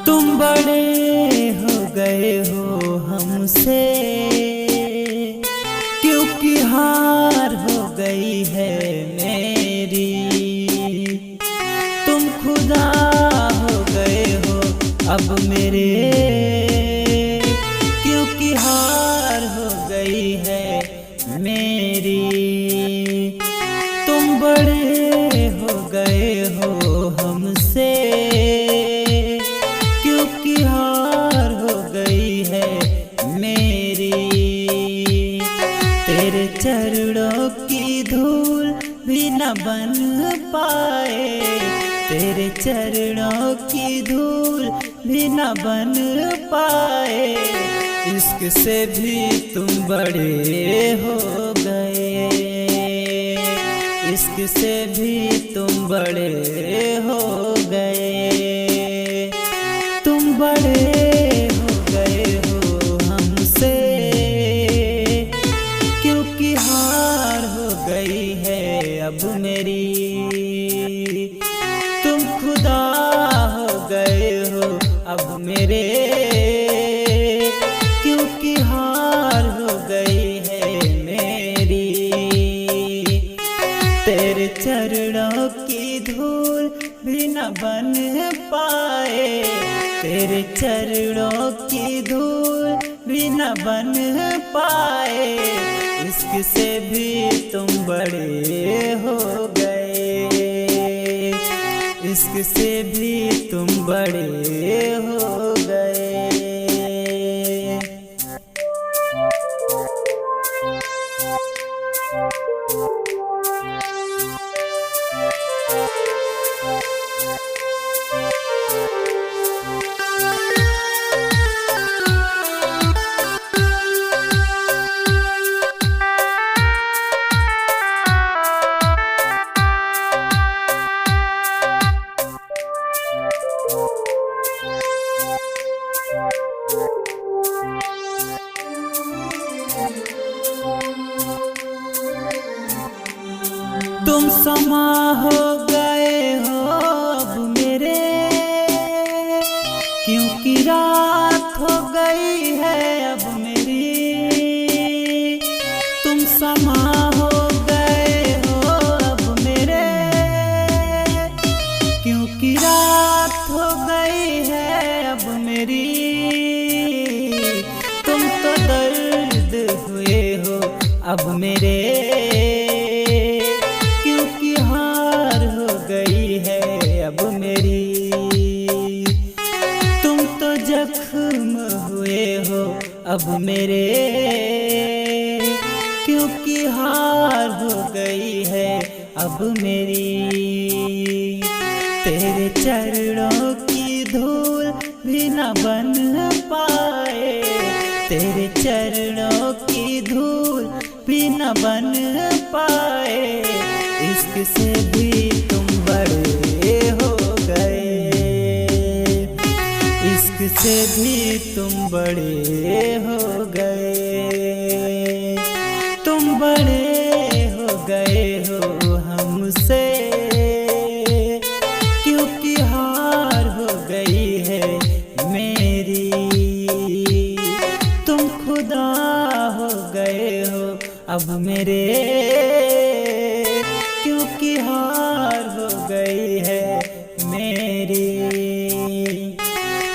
तुम बड़े हो गए हो हमसे, क्योंकि हार हो गई है मेरी। तुम खुदा हो गए हो अब मेरे, क्योंकि हार हो गई है मेरी। तुम बड़े हो गए हो हमसे, क्योंकि हार हो गई है मेरी। तेरे चरणों की धूल भी न बन पाए, तेरे चरणों की धूल भी न बन पाए। इश्क से भी तुम बड़े हो गए, इश्क से भी तुम बड़े हो गए। तुम बड़े हो गए हो हमसे, क्योंकि हार हो गई है अब मेरी। तुम खुदा हो गए हो अब मेरे, क्योंकि हार हो गई है मेरी। तेरे चरणों की धूल भी न बन पाए, तेरे चरणों की धूल भी न बन पाए। इश्क से भी तुम बड़े हो गए, इश्क से भी तुम बड़े हो गए। तुम समा हो गए हो अब मेरे, क्योंकि रात हो गई है अब मेरी। तुम समा हो गए हो अब मेरे, क्योंकि रात हो गई है अब मेरी। तुम तो दर्द हुए हो अब मेरे, क्योंकि हार हो गई है अब मेरी। तुम तो जख्म हुए हो अब मेरे, क्योंकि हार हो गई है अब मेरी। तेरे चरणों की धूल भी न बन पाए, तेरे चरणों की धूल भी न बन पाए। इश्क से भी तुम बड़े हो गए, इश्क से भी तुम बड़े हो गए। तुम बड़े हो गए हो हमसे, क्योंकि हार हो गई है मेरी। तुम खुदा हो गए हो अब मेरे, क्योंकि हार हो गई है मेरी।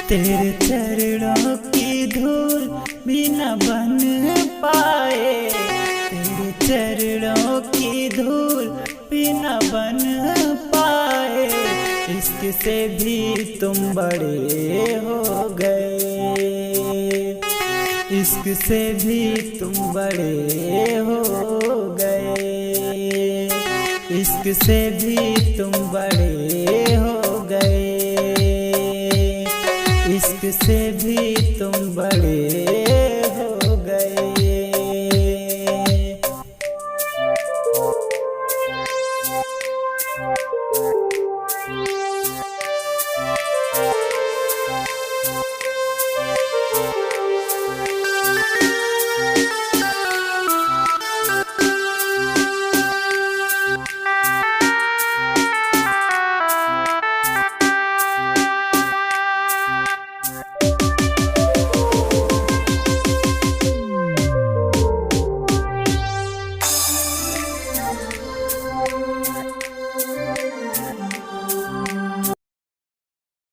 तेरे चरणों की धूल भी न बन पाए, तेरे चरणों की धूल भी न बन पाए। इश्क से भी तुम बड़े हो गए, इश्क से भी तुम बड़े हो गए। इश्क से भी तुम बड़े हो गए, इश्क से भी तुम बड़े